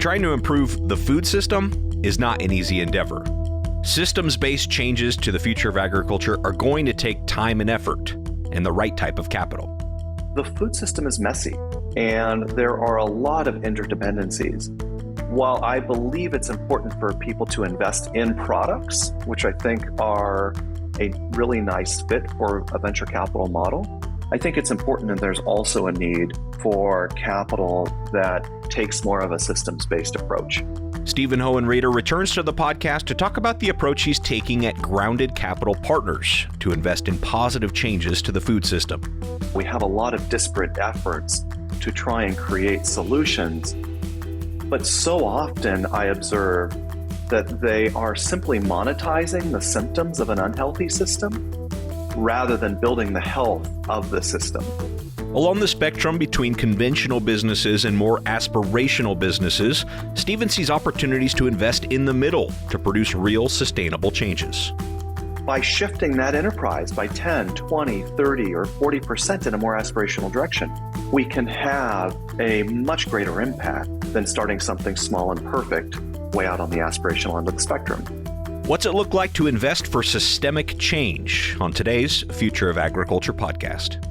Trying to improve the food system is not an easy endeavor. Systems-based changes to the future of agriculture are going to take time and effort and the right type of capital. The food system is messy, and there are a lot of interdependencies. While I believe it's important for people to invest in products, which I think are a really nice fit for a venture capital model, I think it's important that there's also a need for capital that takes more of a systems-based approach. Stephen Hohenrieder returns to the podcast to talk about the approach he's taking at Grounded Capital Partners to invest in positive changes to the food system. We have a lot of disparate efforts to try and create solutions, but so often I observe that they are simply monetizing the symptoms of an unhealthy system rather than building the health of the system. Along the spectrum between conventional businesses and more aspirational businesses, Stephen sees opportunities to invest in the middle to produce real sustainable changes. By shifting that enterprise by 10, 20, 30, or 40% in a more aspirational direction, we can have a much greater impact than starting something small and perfect way out on the aspirational end of the spectrum. What's it look like to invest for systemic change on today's Future of Agriculture podcast?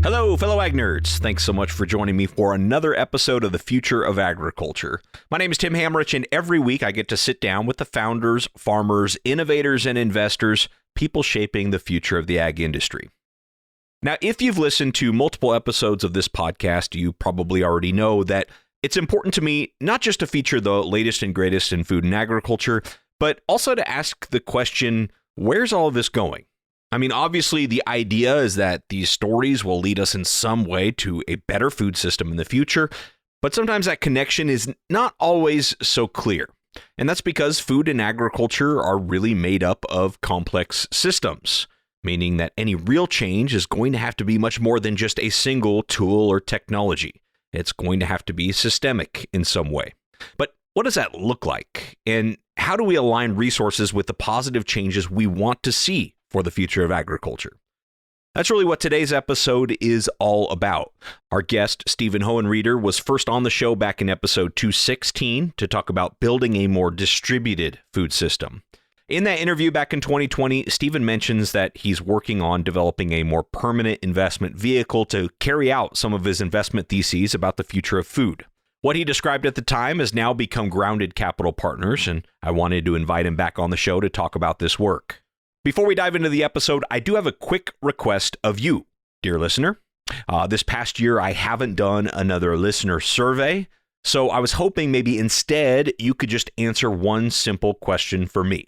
Hello, fellow ag nerds. Thanks so much for joining me for another episode of the Future of Agriculture. My name is Tim Hamrich, and every week I get to sit down with the founders, farmers, innovators, and investors, people shaping the future of the ag industry. Now, if you've listened to multiple episodes of this podcast, you probably already know that it's important to me not just to feature the latest and greatest in food and agriculture, but also to ask the question, where's all of this going? I mean, obviously, the idea is that these stories will lead us in some way to a better food system in the future, but sometimes that connection is not always so clear. And that's because food and agriculture are really made up of complex systems, meaning that any real change is going to have to be much more than just a single tool or technology. It's going to have to be systemic in some way. But what does that look like? And how do we align resources with the positive changes we want to see for the future of agriculture? That's really what today's episode is all about. Our guest, Stephen Hohenrieder, was first on the show back in episode 216 to talk about building a more distributed food system. In that interview back in 2020, Stephen mentions that he's working on developing a more permanent investment vehicle to carry out some of his investment theses about the future of food. What he described at the time has now become Grounded Capital Partners, and I wanted to invite him back on the show to talk about this work. Before we dive into the episode, I do have a quick request of you, dear listener. This past year, I haven't done another listener survey, so I was hoping maybe instead you could just answer one simple question for me.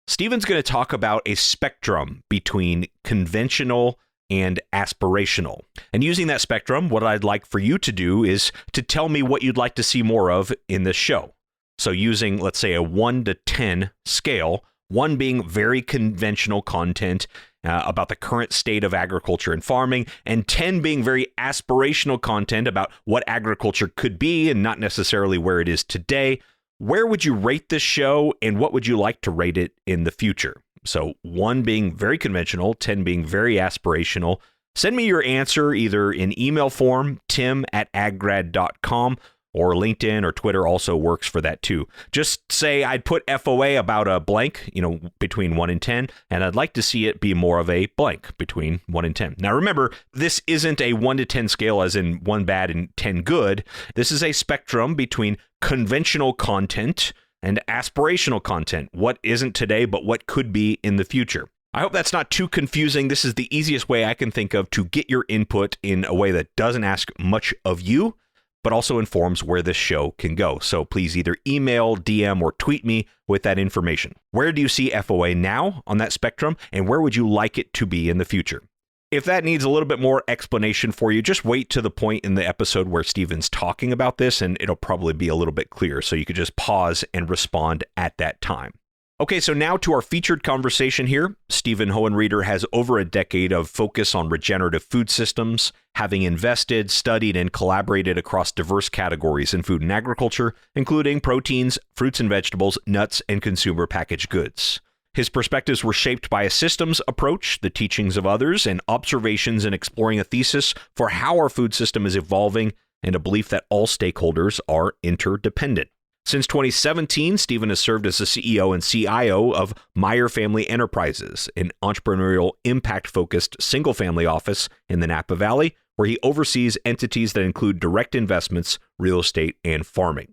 Stephen's going to talk about a spectrum between conventional and aspirational. And using that spectrum, what I'd like for you to do is to tell me what you'd like to see more of in this show. So using, let's say, a 1 to 10 scale, 1 being very conventional content about the current state of agriculture and farming, and 10 being very aspirational content about what agriculture could be and not necessarily where it is today. Where would you rate this show, and what would you like to rate it in the future? So 1 being very conventional, 10 being very aspirational. Send me your answer either in email form, tim@aggrad.com, or LinkedIn or Twitter also works for that too. Just say I'd put FoA about a blank, between 1 and 10, and I'd like to see it be more of a blank between 1 and 10. Now remember, this isn't a 1 to 10 scale as in 1 bad and 10 good. This is a spectrum between conventional content and aspirational content. What isn't today, but what could be in the future. I hope that's not too confusing. This is the easiest way I can think of to get your input in a way that doesn't ask much of you, but also informs where this show can go. So please either email, DM, or tweet me with that information. Where do you see FoA now on that spectrum, and where would you like it to be in the future? If that needs a little bit more explanation for you, just wait to the point in the episode where Stephen's talking about this, and it'll probably be a little bit clearer, so you could just pause and respond at that time. Okay, so now to our featured conversation here. Stephen Hohenrieder has over a decade of focus on regenerative food systems, having invested, studied, and collaborated across diverse categories in food and agriculture, including proteins, fruits and vegetables, nuts, and consumer packaged goods. His perspectives were shaped by a systems approach, the teachings of others, and observations in exploring a thesis for how our food system is evolving and a belief that all stakeholders are interdependent. Since 2017, Stephen has served as the CEO and CIO of Meyer Family Enterprises, an entrepreneurial, impact-focused single-family office in the Napa Valley, where he oversees entities that include direct investments, real estate, and farming.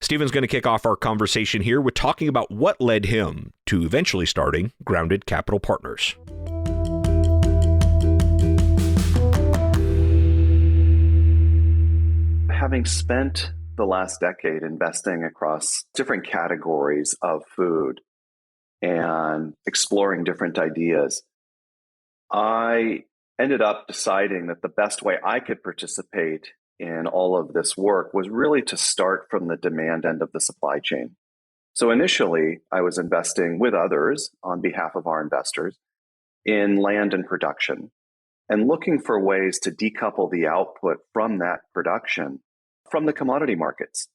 Stephen's going to kick off our conversation here with talking about what led him to eventually starting Grounded Capital Partners. Having spent the last decade investing across different categories of food and exploring different ideas, I ended up deciding that the best way I could participate in all of this work was really to start from the demand end of the supply chain. So initially, I was investing with others on behalf of our investors in land and production and looking for ways to decouple the output from that production from the commodity markets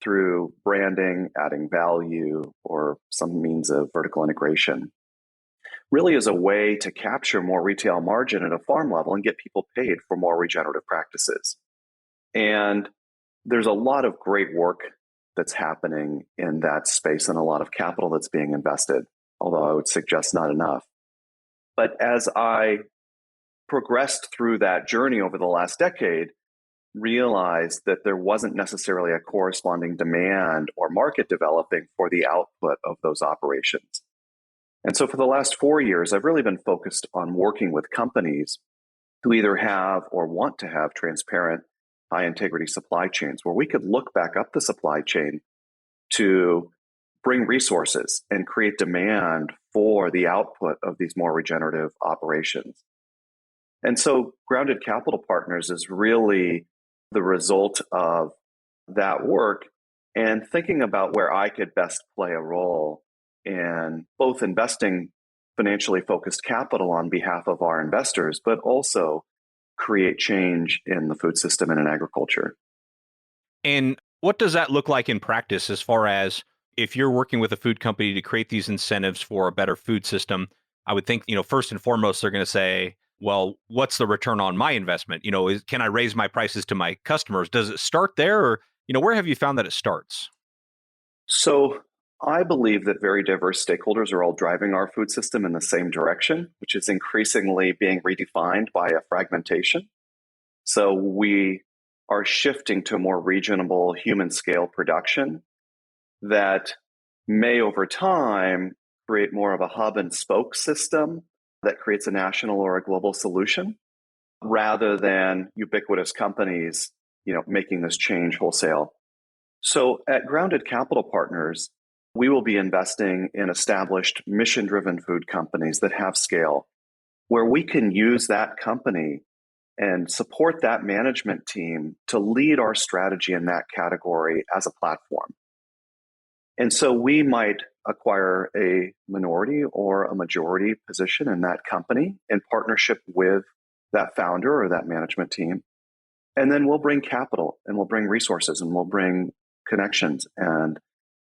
through branding, adding value, or some means of vertical integration. Really as a way to capture more retail margin at a farm level and get people paid for more regenerative practices. And there's a lot of great work that's happening in that space and a lot of capital that's being invested, although I would suggest not enough. But as I progressed through that journey over the last decade, realized that there wasn't necessarily a corresponding demand or market developing for the output of those operations. And so for the last 4 years, I've really been focused on working with companies who either have or want to have transparent, high integrity supply chains where we could look back up the supply chain to bring resources and create demand for the output of these more regenerative operations. And so Grounded Capital Partners is really the result of that work and thinking about where I could best play a role in both investing financially focused capital on behalf of our investors, but also create change in the food system and in agriculture. And what does that look like in practice as far as if you're working with a food company to create these incentives for a better food system? I would think, first and foremost, they're going to say, well, what's the return on my investment? Can I raise my prices to my customers? Does it start there? Or, where have you found that it starts? So I believe that very diverse stakeholders are all driving our food system in the same direction, which is increasingly being redefined by a fragmentation. So we are shifting to more regional human scale production that may over time create more of a hub and spoke system that creates a national or a global solution rather than ubiquitous companies, making this change wholesale. So at Grounded Capital Partners, we will be investing in established mission-driven food companies that have scale, where we can use that company and support that management team to lead our strategy in that category as a platform. And so we might acquire a minority or a majority position in that company in partnership with that founder or that management team. And then we'll bring capital and we'll bring resources and we'll bring connections and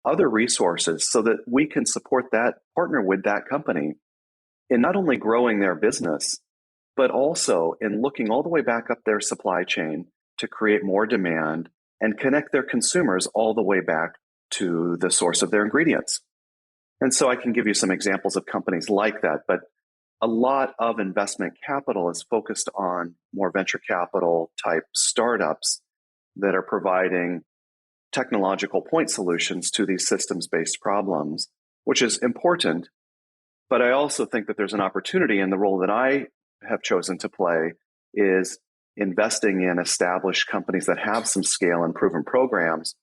other resources so that we can support that, partner with that company in not only growing their business, but also in looking all the way back up their supply chain to create more demand and connect their consumers all the way back to the source of their ingredients. And so I can give you some examples of companies like that, but a lot of investment capital is focused on more venture capital type startups that are providing technological point solutions to these systems-based problems, which is important. But I also think that there's an opportunity, and the role that I have chosen to play is investing in established companies that have some scale and proven programs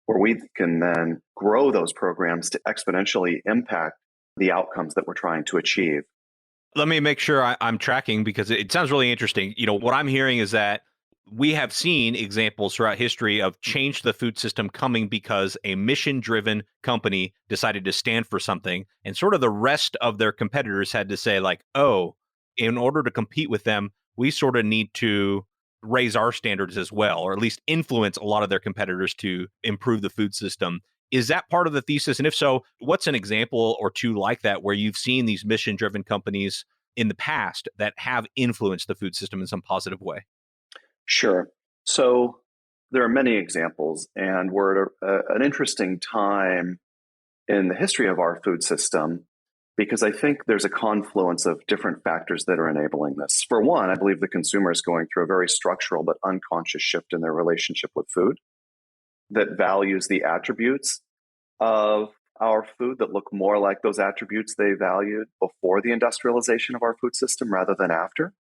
where we can then grow those programs to exponentially impact the outcomes that we're trying to achieve. Let me make sure I'm tracking because it sounds really interesting. What I'm hearing is that we have seen examples throughout history of change to the food system coming because a mission-driven company decided to stand for something, and sort of the rest of their competitors had to say like, oh, in order to compete with them, we sort of need to raise our standards as well, or at least influence a lot of their competitors to improve the food system. Is that part of the thesis? And if so, what's an example or two like that where you've seen these mission-driven companies in the past that have influenced the food system in some positive way? Sure. So there are many examples, and we're at an interesting time in the history of our food system because I think there's a confluence of different factors that are enabling this. For one, I believe the consumer is going through a very structural but unconscious shift in their relationship with food that values the attributes of our food that look more like those attributes they valued before the industrialization of our food system rather than after.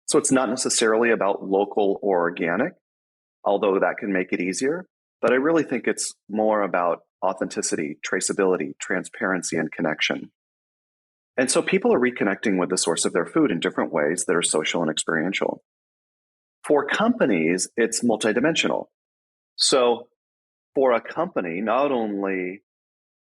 So it's not necessarily about local or organic, although that can make it easier. But I really think it's more about authenticity, traceability, transparency, and connection. And so people are reconnecting with the source of their food in different ways that are social and experiential. For companies, it's multidimensional. So for a company, not only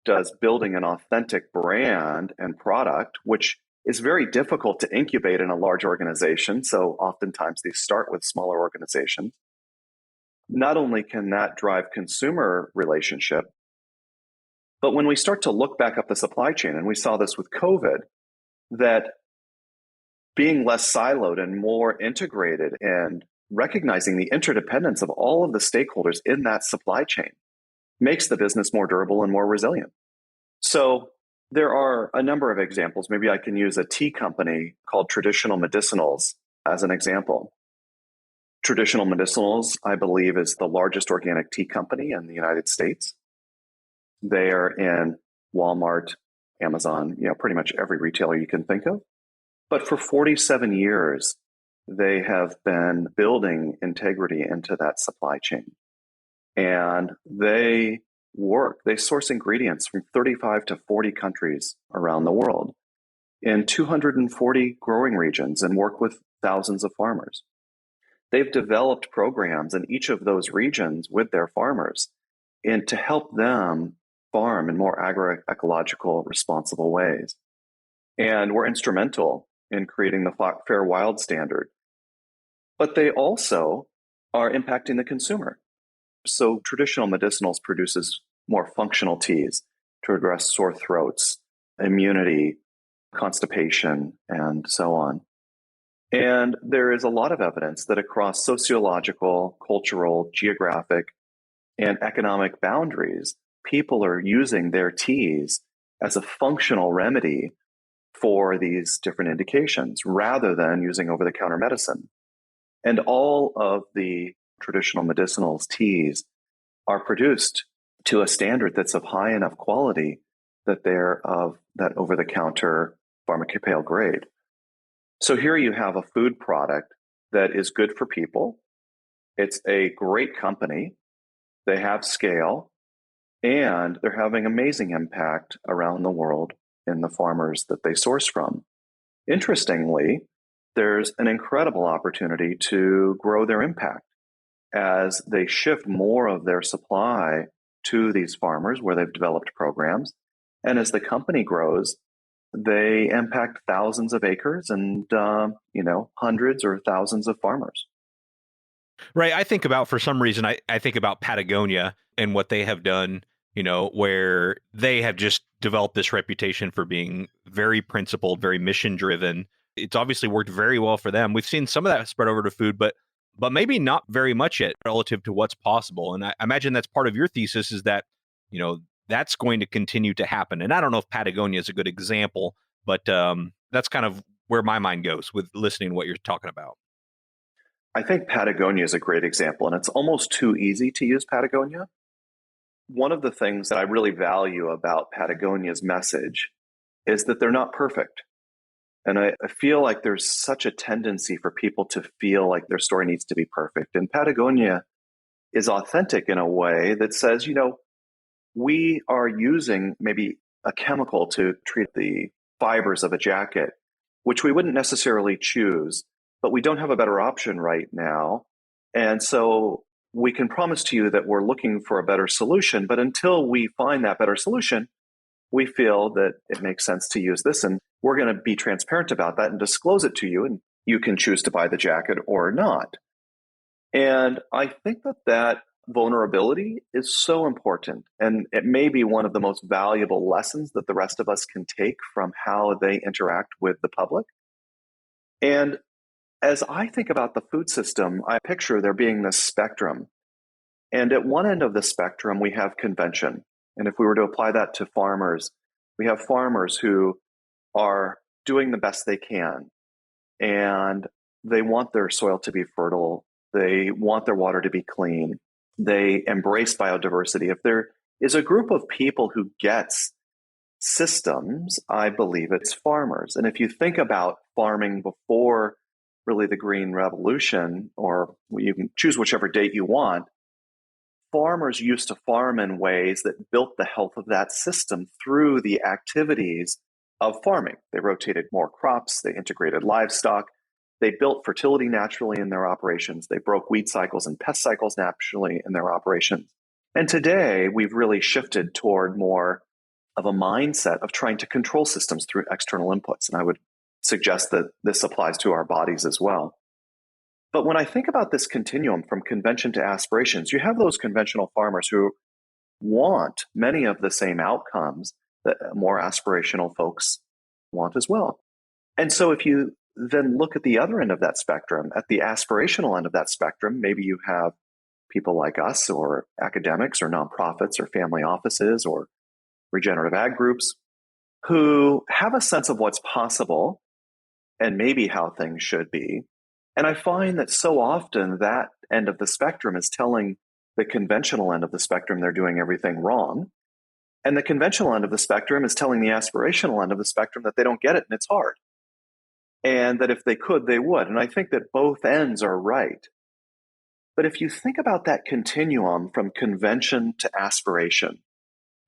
does building an authentic brand and product, which is very difficult to incubate in a large organization, so oftentimes they start with smaller organizations, not only can that drive consumer relationship, but when we start to look back up the supply chain, and we saw this with COVID, that being less siloed and more integrated and recognizing the interdependence of all of the stakeholders in that supply chain makes the business more durable and more resilient. So there are a number of examples. Maybe I can use a tea company called Traditional Medicinals as an example. Traditional Medicinals, I believe, is the largest organic tea company in the United States. They are in Walmart, Amazon, pretty much every retailer you can think of. But for 47 years, they have been building integrity into that supply chain. And they source ingredients from 35 to 40 countries around the world in 240 growing regions and work with thousands of farmers. They've developed programs in each of those regions with their farmers and to help them farm in more agroecological, responsible ways. And we're instrumental in creating the Fair Wild standard. But they also are impacting the consumer. So Traditional Medicinals produces more functional teas to address sore throats, immunity, constipation, and so on. And there is a lot of evidence that across sociological, cultural, geographic, and economic boundaries, people are using their teas as a functional remedy for these different indications rather than using over-the-counter medicine. And all of the Traditional Medicinals teas are produced to a standard that's of high enough quality that they're of that over-the-counter pharmacopeal grade. So here you have a food product that is good for people. It's a great company. They have scale, and they're having amazing impact around the world in the farmers that they source from. Interestingly, there's an incredible opportunity to grow their impact as they shift more of their supply to these farmers where they've developed programs. And as the company grows, they impact thousands of acres and, hundreds or thousands of farmers. Right. I think about, for some reason, I think about Patagonia and what they have done, where they have just developed this reputation for being very principled, very mission driven. It's obviously worked very well for them. We've seen some of that spread over to food, but maybe not very much yet relative to what's possible. And I imagine that's part of your thesis is that, that's going to continue to happen. And I don't know if Patagonia is a good example, but that's kind of where my mind goes with listening to what you're talking about. I think Patagonia is a great example, and it's almost too easy to use Patagonia. One of the things that I really value about Patagonia's message is that they're not perfect. And I feel like there's such a tendency for people to feel like their story needs to be perfect. And Patagonia is authentic in a way that says, we are using maybe a chemical to treat the fibers of a jacket, which we wouldn't necessarily choose, but we don't have a better option right now. And so we can promise to you that we're looking for a better solution. But until we find that better solution, we feel that it makes sense to use this. And we're going to be transparent about that and disclose it to you. And you can choose to buy the jacket or not. And I think that vulnerability is so important. And it may be one of the most valuable lessons that the rest of us can take from how they interact with the public. And as I think about the food system, I picture there being this spectrum. And at one end of the spectrum, we have convention. And if we were to apply that to farmers, we have farmers who are doing the best they can. And they want their soil to be fertile. They want their water to be clean. They embrace biodiversity. If there is a group of people who gets systems, I believe it's farmers. And if you think about farming before really the Green Revolution, or you can choose whichever date you want, farmers used to farm in ways that built the health of that system through the activities of farming. They rotated more crops, they integrated livestock, they built fertility naturally in their operations, they broke weed cycles and pest cycles naturally in their operations. And today, we've really shifted toward more of a mindset of trying to control systems through external inputs. And I would suggest that this applies to our bodies as well. But when I think about this continuum from convention to aspirations, you have those conventional farmers who want many of the same outcomes that more aspirational folks want as well. And so if you then look at the other end of that spectrum, at the aspirational end of that spectrum, maybe you have people like us or academics or nonprofits or family offices or regenerative ag groups who have a sense of what's possible and maybe how things should be. And I find that so often that end of the spectrum is telling the conventional end of the spectrum they're doing everything wrong. And the conventional end of the spectrum is telling the aspirational end of the spectrum that they don't get it and it's hard. And that if they could, they would. And I think that both ends are right. But if you think about that continuum from convention to aspiration,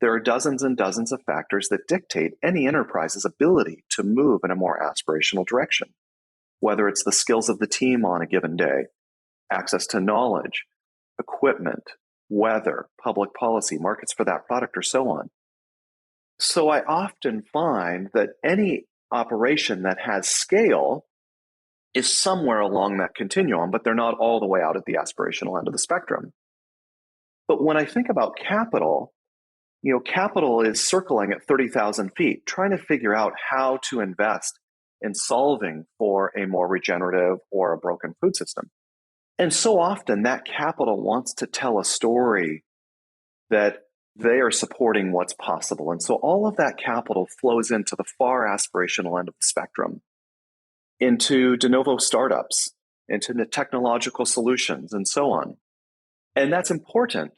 there are dozens and dozens of factors that dictate any enterprise's ability to move in a more aspirational direction, whether it's the skills of the team on a given day, access to knowledge, equipment, weather, public policy, markets for that product, or so on. So I often find that any operation that has scale is somewhere along that continuum, but they're not all the way out at the aspirational end of the spectrum. But when I think about capital, capital is circling at 30,000 feet, trying to figure out how to invest in solving for a more regenerative or a broken food system. And so often that capital wants to tell a story that they are supporting what's possible. And so all of that capital flows into the far aspirational end of the spectrum, into de novo startups, into the technological solutions, and so on. And that's important.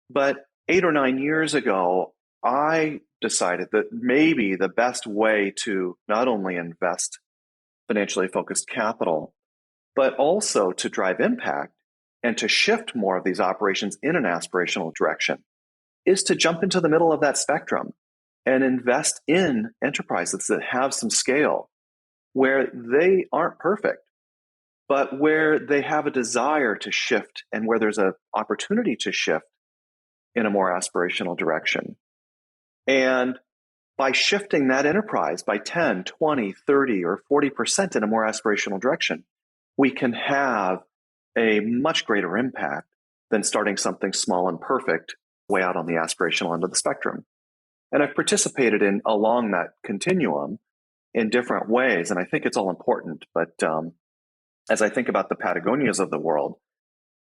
But 8 or 9 years ago, I decided that maybe the best way to not only invest financially focused capital, but also to drive impact and to shift more of these operations in an aspirational direction is to jump into the middle of that spectrum and invest in enterprises that have some scale, where they aren't perfect, but where they have a desire to shift and where there's an opportunity to shift in a more aspirational direction. And by shifting that enterprise by 10, 20, 30, or 40% in a more aspirational direction, we can have a much greater impact than starting something small and perfect way out on the aspirational end of the spectrum. And I've participated in along that continuum in different ways, and I think it's all important. But as I think about the Patagonias of the world,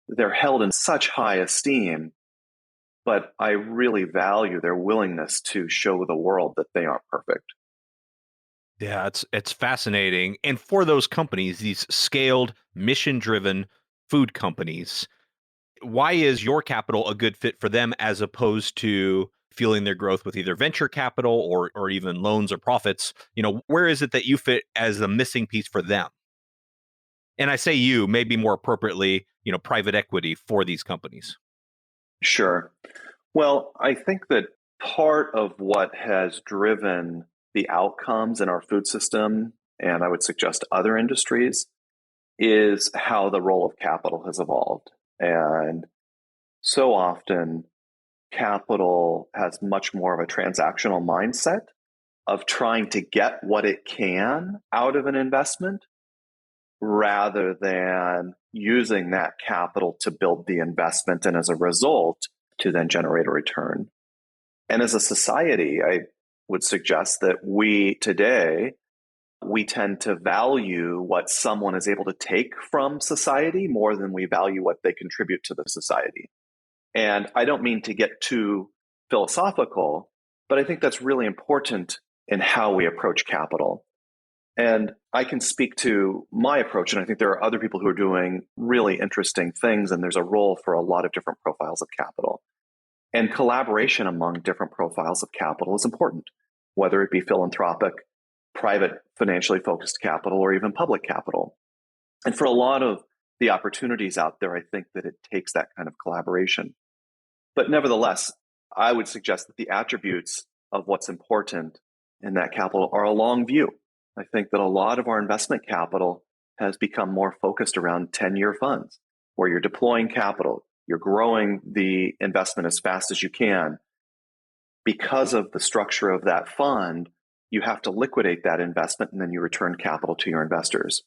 they're held in such high esteem, but I really value their willingness to show the world that they aren't perfect. Yeah, it's fascinating. And for those companies, these scaled, mission-driven food companies, why is your capital a good fit for them as opposed to fueling their growth with either venture capital or even loans or profits? Where is it that you fit as the missing piece for them? And I say you, maybe more appropriately, private equity for these companies. Sure. Well, I think that part of what has driven the outcomes in our food system, and I would suggest other industries, is how the role of capital has evolved. And so often, capital has much more of a transactional mindset of trying to get what it can out of an investment rather than using that capital to build the investment and as a result to then generate a return. And as a society, I would suggest that we tend to value what someone is able to take from society more than we value what they contribute to the society. And I don't mean to get too philosophical, but I think that's really important in how we approach capital. And I can speak to my approach, and I think there are other people who are doing really interesting things, and there's a role for a lot of different profiles of capital. And collaboration among different profiles of capital is important, whether it be philanthropic, private, financially focused capital, or even public capital. And for a lot of the opportunities out there, I think that it takes that kind of collaboration. But nevertheless, I would suggest that the attributes of what's important in that capital are a long view. I think that a lot of our investment capital has become more focused around 10-year funds, where you're deploying capital, you're growing the investment as fast as you can. Because of the structure of that fund, you have to liquidate that investment and then you return capital to your investors.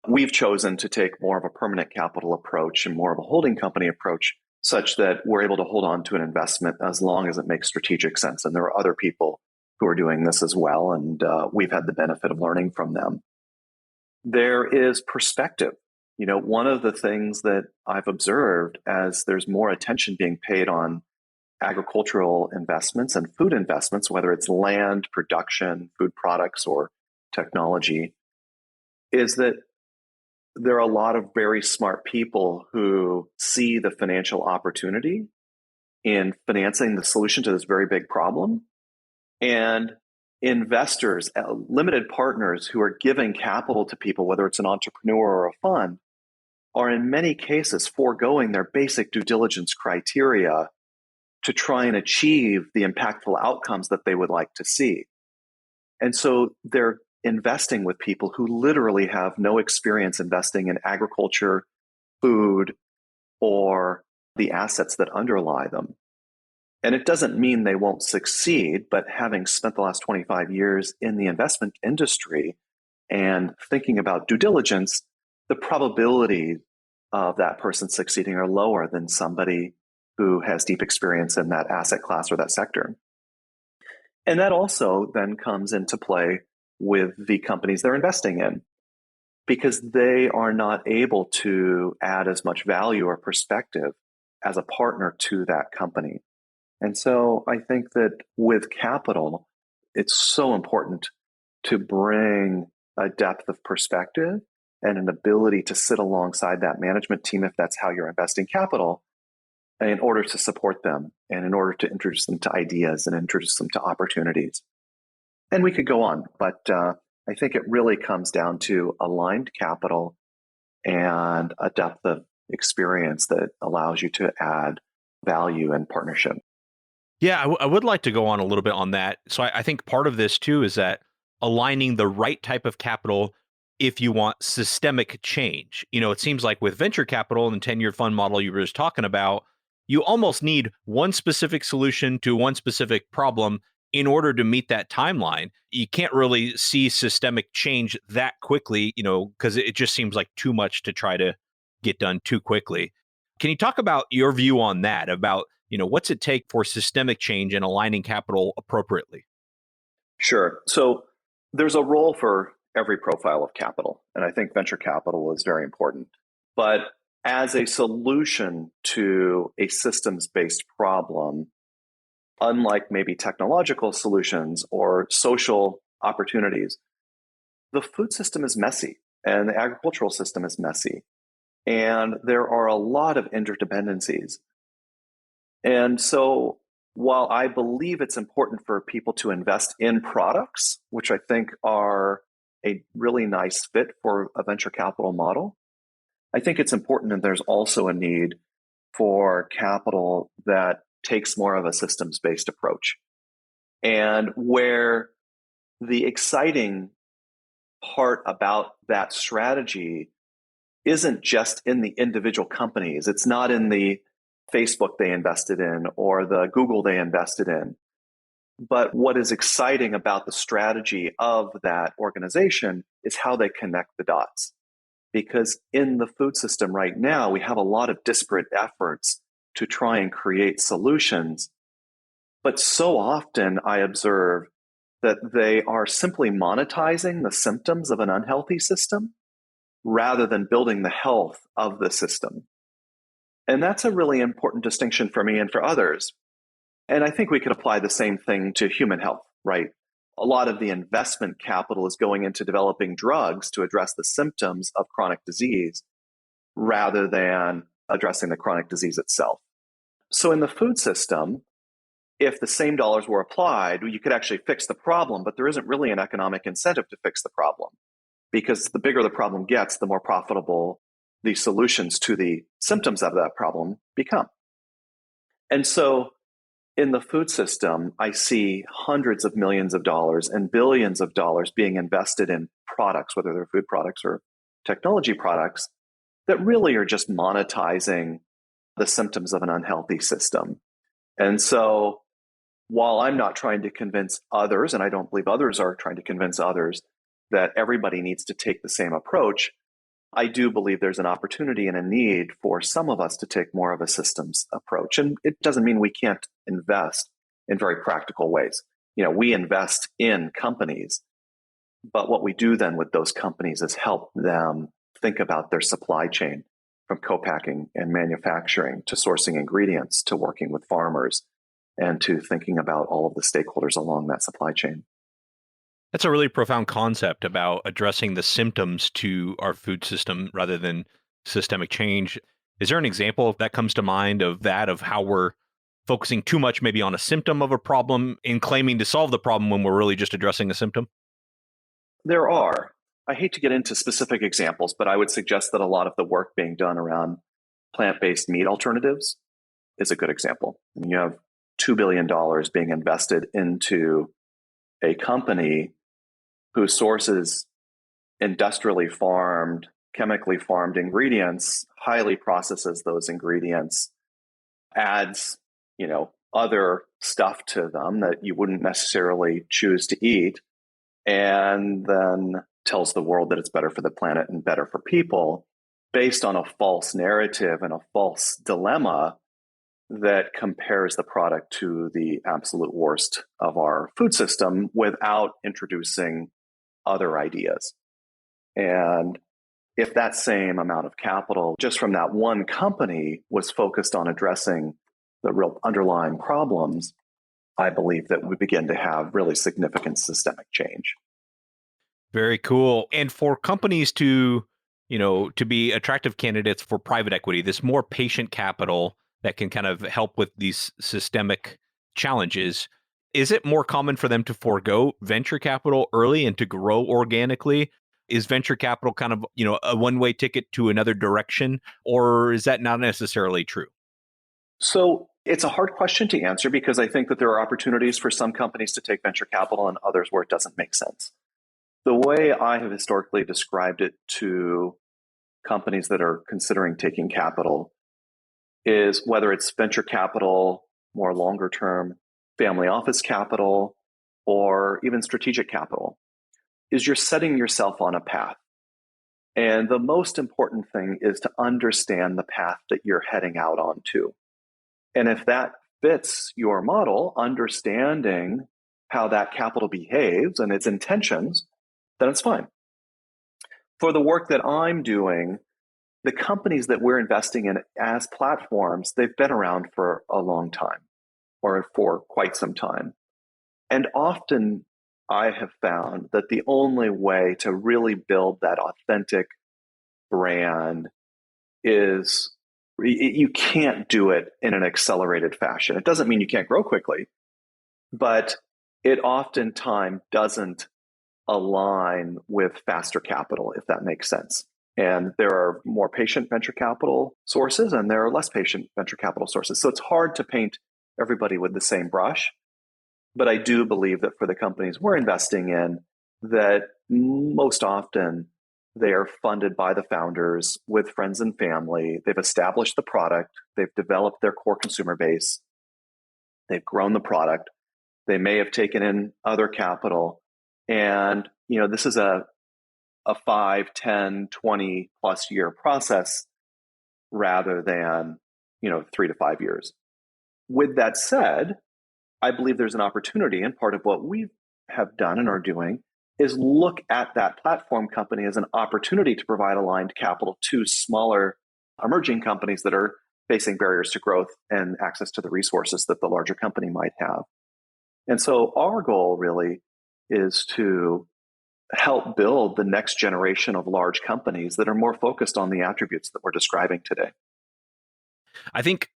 We've chosen to take more of a permanent capital approach and more of a holding company approach, such that we're able to hold on to an investment as long as it makes strategic sense. And there are other people who are doing this as well, and we've had the benefit of learning from them. There is perspective. One of the things that I've observed as there's more attention being paid on agricultural investments and food investments, whether it's land, production, food products, or technology, is that there are a lot of very smart people who see the financial opportunity in financing the solution to this very big problem. And investors, limited partners who are giving capital to people, whether it's an entrepreneur or a fund, are in many cases foregoing their basic due diligence criteria to try and achieve the impactful outcomes that they would like to see. And so they're investing with people who literally have no experience investing in agriculture, food, or the assets that underlie them. And it doesn't mean they won't succeed, but having spent the last 25 years in the investment industry and thinking about due diligence, the probability of that person succeeding are lower than somebody who has deep experience in that asset class or that sector. And that also then comes into play with the companies they're investing in, because they are not able to add as much value or perspective as a partner to that company. And so I think that with capital, it's so important to bring a depth of perspective and an ability to sit alongside that management team, if that's how you're investing capital, in order to support them and in order to introduce them to ideas and introduce them to opportunities. And we could go on, but I think it really comes down to aligned capital and a depth of experience that allows you to add value and partnership. Yeah, I would like to go on a little bit on that. So I think part of this too is that aligning the right type of capital if you want systemic change. It seems like with venture capital and the 10-year fund model you were just talking about, you almost need one specific solution to one specific problem in order to meet that timeline. You can't really see systemic change that quickly, because it just seems like too much to try to get done too quickly. Can you talk about your view on that, about what's it take for systemic change and aligning capital appropriately? Sure. So there's a role for every profile of capital, and I think venture capital is very important. But as a solution to a systems-based problem, unlike maybe technological solutions or social opportunities, the food system is messy and the agricultural system is messy. And there are a lot of interdependencies. And so while I believe it's important for people to invest in products, which I think are a really nice fit for a venture capital model, I think it's important that there's also a need for capital that takes more of a systems-based approach. And where the exciting part about that strategy isn't just in the individual companies. It's not in the Facebook they invested in or the Google they invested in. But what is exciting about the strategy of that organization is how they connect the dots. because in the food system right now, we have a lot of disparate efforts to try and create solutions. But so often I observe that they are simply monetizing the symptoms of an unhealthy system rather than building the health of the system. And that's a really important distinction for me and for others. And I think we could apply the same thing to human health, right? A lot of the investment capital is going into developing drugs to address the symptoms of chronic disease rather than addressing the chronic disease itself. So in the food system, if the same dollars were applied, you could actually fix the problem, but there isn't really an economic incentive to fix the problem, because the bigger the problem gets, the more profitable the solutions to the symptoms of that problem become. And so in the food system, I see hundreds of millions of dollars and billions of dollars being invested in products, whether they're food products or technology products, that really are just monetizing the symptoms of an unhealthy system. And so while I'm not trying to convince others, and I don't believe others are trying to convince others, that everybody needs to take the same approach, I do believe there's an opportunity and a need for some of us to take more of a systems approach. And it doesn't mean we can't invest in very practical ways. We invest in companies, but what we do then with those companies is help them think about their supply chain, from co-packing and manufacturing to sourcing ingredients to working with farmers and to thinking about all of the stakeholders along that supply chain. That's a really profound concept about addressing the symptoms to our food system rather than systemic change. Is there an example that comes to mind of how we're focusing too much maybe on a symptom of a problem in claiming to solve the problem when we're really just addressing a symptom? There are. I hate to get into specific examples, but I would suggest that a lot of the work being done around plant-based meat alternatives is a good example. You have $2 billion being invested into a company who sources industrially farmed, chemically farmed ingredients, highly processes those ingredients, adds, other stuff to them that you wouldn't necessarily choose to eat, and then tells the world that it's better for the planet and better for people based on a false narrative and a false dilemma that compares the product to the absolute worst of our food system without introducing other ideas. And if that same amount of capital just from that one company was focused on addressing the real underlying problems, I believe that we begin to have really significant systemic change. Very cool. And for companies to be attractive candidates for private equity, this more patient capital that can kind of help with these systemic challenges, is it more common for them to forego venture capital early and to grow organically? Is venture capital kind of, a one-way ticket to another direction, or is that not necessarily true? So it's a hard question to answer, because I think that there are opportunities for some companies to take venture capital and others where it doesn't make sense. The way I have historically described it to companies that are considering taking capital is whether it's venture capital, more longer term family office capital, or even strategic capital, is you're setting yourself on a path. And the most important thing is to understand the path that you're heading out onto. And if that fits your model, understanding how that capital behaves and its intentions, then it's fine. For the work that I'm doing, the companies that we're investing in as platforms, they've been around for a long time, or for quite some time. And often I have found that the only way to really build that authentic brand is you can't do it in an accelerated fashion. It doesn't mean you can't grow quickly, but it oftentimes doesn't align with faster capital, if that makes sense. And there are more patient venture capital sources and there are less patient venture capital sources. So it's hard to paint everybody with the same brush. But I do believe that for the companies we're investing in, that most often they are funded by the founders with friends and family. They've established the product. They've developed their core consumer base. They've grown the product. They may have taken in other capital. And, this is a a 5, 10, 20 plus year process rather than, 3 to 5 years. With that said, I believe there's an opportunity, and part of what we have done and are doing is look at that platform company as an opportunity to provide aligned capital to smaller emerging companies that are facing barriers to growth and access to the resources that the larger company might have. And so our goal really is to help build the next generation of large companies that are more focused on the attributes that we're describing today. I think,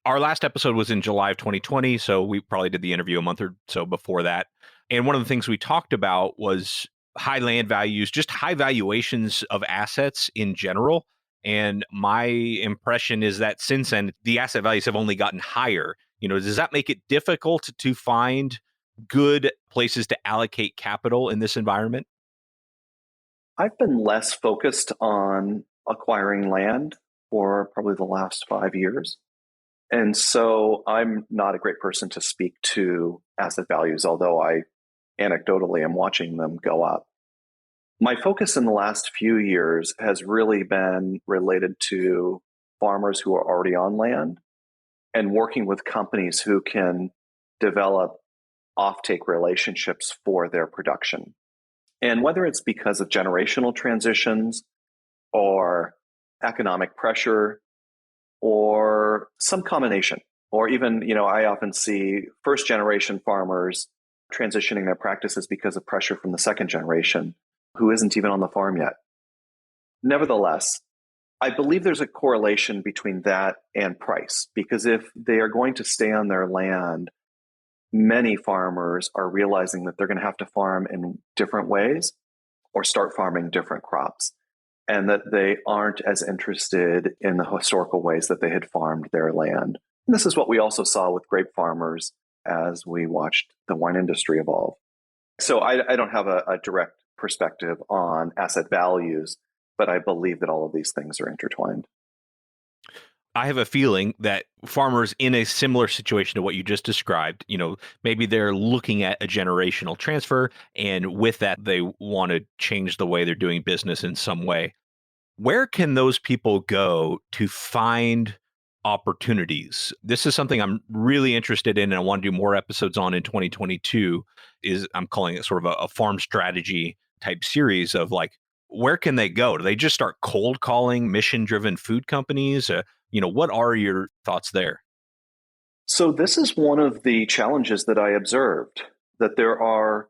our last episode was in July of 2020, so we probably did the interview a month or so before that. And one of the things we talked about was high land values, just high valuations of assets in general. And my impression is that since then, the asset values have only gotten higher. Does that make it difficult to find good places to allocate capital in this environment? I've been less focused on acquiring land for probably the last 5 years. And so I'm not a great person to speak to asset values, although I anecdotally am watching them go up. My focus in the last few years has really been related to farmers who are already on land and working with companies who can develop offtake relationships for their production. And whether it's because of generational transitions or economic pressure or some combination, or even, I often see first generation farmers transitioning their practices because of pressure from the second generation who isn't even on the farm yet. Nevertheless, I believe there's a correlation between that and price, because if they are going to stay on their land, many farmers are realizing that they're going to have to farm in different ways or start farming different crops, and that they aren't as interested in the historical ways that they had farmed their land. And this is what we also saw with grape farmers as we watched the wine industry evolve. So I don't have a direct perspective on asset values, but I believe that all of these things are intertwined. I have a feeling that farmers in a similar situation to what you just described, maybe they're looking at a generational transfer, and with that, they want to change the way they're doing business in some way. Where can those people go to find opportunities? This is something I'm really interested in and I want to do more episodes on in 2022. I'm calling it sort of a farm strategy type series of where can they go? Do they just start cold calling mission-driven food companies? What are your thoughts there? So this is one of the challenges that I observed, that there are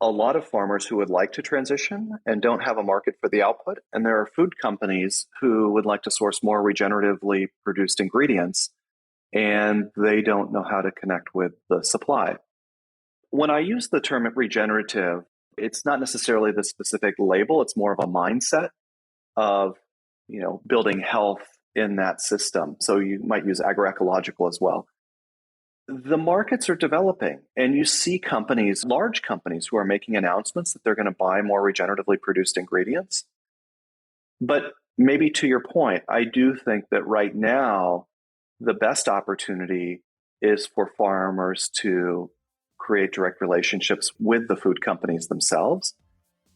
a lot of farmers who would like to transition and don't have a market for the output. And there are food companies who would like to source more regeneratively produced ingredients, and they don't know how to connect with the supply. When I use the term regenerative, it's not necessarily the specific label. It's more of a mindset of, building health in that system. So you might use agroecological as well. The markets are developing, and you see companies, large companies, who are making announcements that they're going to buy more regeneratively produced ingredients. But maybe to your point, I do think that right now, the best opportunity is for farmers to create direct relationships with the food companies themselves.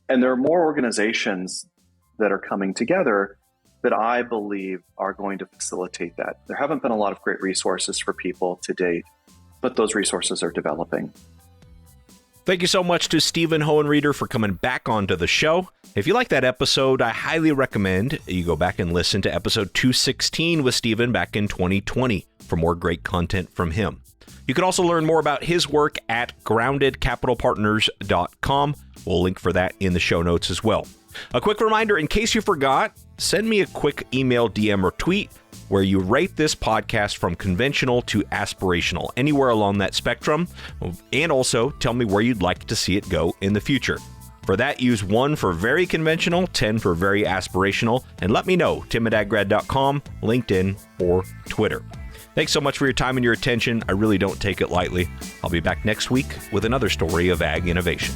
And there are more organizations that are coming together that I believe are going to facilitate that. There haven't been a lot of great resources for people to date, but those resources are developing. Thank you so much to Stephen Hohenrieder for coming back onto the show. If you like that episode, I highly recommend you go back and listen to episode 216 with Stephen back in 2020 for more great content from him. You can also learn more about his work at groundedcapitalpartners.com. We'll link for that in the show notes as well. A quick reminder, in case you forgot, send me a quick email, DM, or tweet where you rate this podcast from conventional to aspirational, anywhere along that spectrum, and also tell me where you'd like to see it go in the future. For that, use 1 for very conventional, 10 for very aspirational, and let me know, tim@aggrad.com, LinkedIn, or Twitter. Thanks so much for your time and your attention. I really don't take it lightly. I'll be back next week with another story of ag innovation.